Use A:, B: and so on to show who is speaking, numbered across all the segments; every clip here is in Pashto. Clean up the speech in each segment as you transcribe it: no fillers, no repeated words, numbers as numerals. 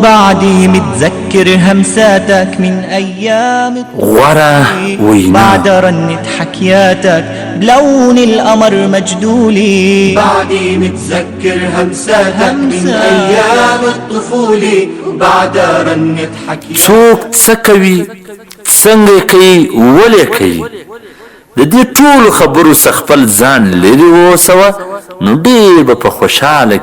A: بعدي متذكر همساتك من أيام
B: غورا وينا
A: بعد رنة حكياتك بلون القمر مجدولي.
C: بعدي متذكر همساتك من أيام الطفولة بعد رنة حكياتك.
B: څوک څه کوي څنګه کوي ولې کوي د دې ټولو خبرو څخه خپل ځان لرې واوسوه نو ډېر به په خوشحالۍ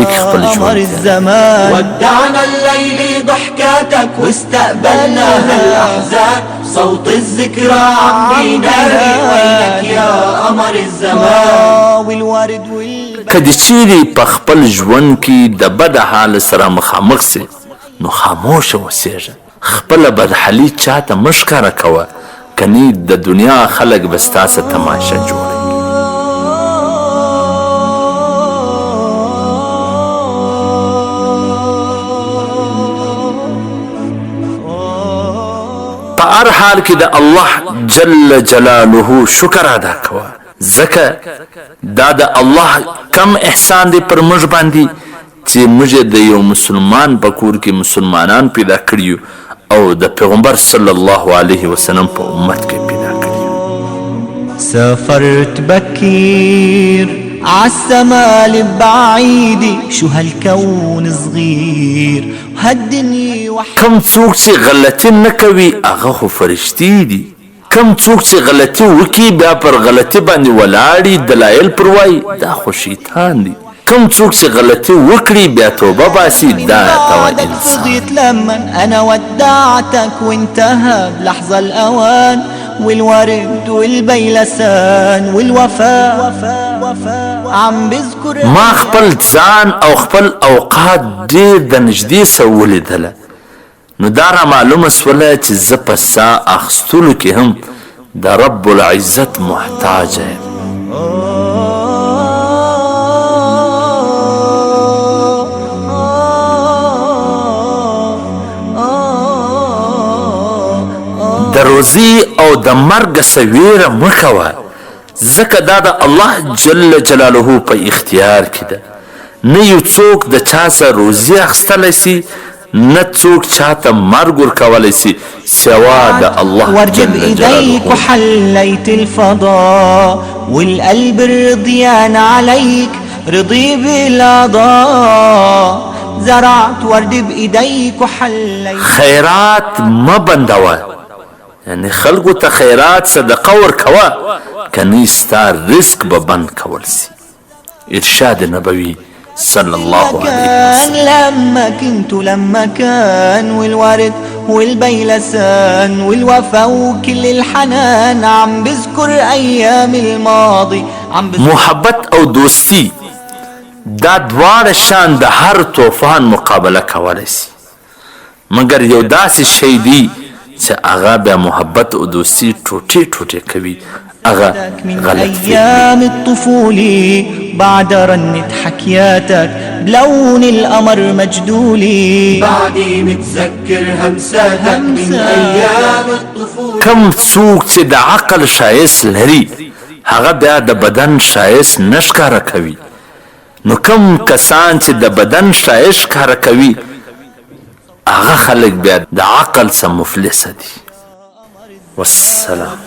B: کې خپل ژوند
A: الزمان
C: ودعنا الليل ضحكاتك واستقبلناها الأحزان صوت الذكرى عم بينادي وينك يا قمر الزمان.
A: والورد
B: که دې چیرې په خپل ژوند کې د بد حال سره مخامخ سې نو خاموشه اوسېږه خپله بدحالي چاته مه ښکاره کوه کني د دنیا خلک به ستا څه تماشه جوړوي. په هر حال کې د الله جل جلاله شکر ادا کوه ځکه دا د الله کم احسان دی پر موږ باندې چې موږ د یو مسلمان په کور کې مسلمانان پیدا کړیو او د پیغمبر صلی الله علیه وسلم په امت کې پیدا کړیو.
A: سافرت بكير عالسما بعيدي شو هالكون صغير هالدنيا
B: کم څوک چې غلطي نه کوي هغه خو فرشتي دي کم څوک چې غلطي وکي بیا پر غلطي باندې ولاړي دلایل پر وایي دا خو شیطان دي کم څوک چې غلطي وکړي بیا توبه باسي دا توا انسان.
A: فضيت لما انا ودعتك وانتهى بلحظة الاوان والورد والبيلسان والوفاء عم بذكر
B: ما خپل ځان او خپل اوقات ډېر د نږدې سره ولیدله نو دا را معلومه سوله چې زه په ساه اخیستلو کې هم د رب العزت محتاج یم. د روزي او د مرګ څه ویره مه کوه ځکه دا د الله جل جلاله په اختیار کې ده نه یو څوک د چا څه روزي اخیستلی سي نه څوک چاته مرګ ورکولی سي سوا د الله
A: وارجب
B: جل
A: ايديك
B: جلاله.
A: وحليت الفضاء والقلب الرضيان عليك رضي بالاعضاء زرعت ورد بايديك وحليت.
B: خیرات مه بندوه یعنی خلقو ته خیرات صدقه ورکوه کنی ستا رزق به بند کول سي. ارشاد نبوي صلى الله عليه وسلم.
A: لما كان والورد والبيلسان والوفا وكل الحنان عم بذكر ايام الماضي عم بذكر
B: محبت او دوستی دا دواړه شان د هر طوفان مقابله کولی سي مګر یو داسې شی دی چې هغه بیا محبت او دوستی ټوټې کوي هغه
A: من
B: غلط
A: ايام الطفولة بعد رنة حكياتك بلون القمر مجدولي.
C: بعدي متذكر همساتك من أيام الطفولة.
B: کم څوک چې د عقل شایست لري هغه بیا د بدن شایست نه ښکاره کوي نو کم کسان چې د بدن شایست ښکاره کوي هغه خلک بیا د عقل څخه مفلسه دي. والسلام.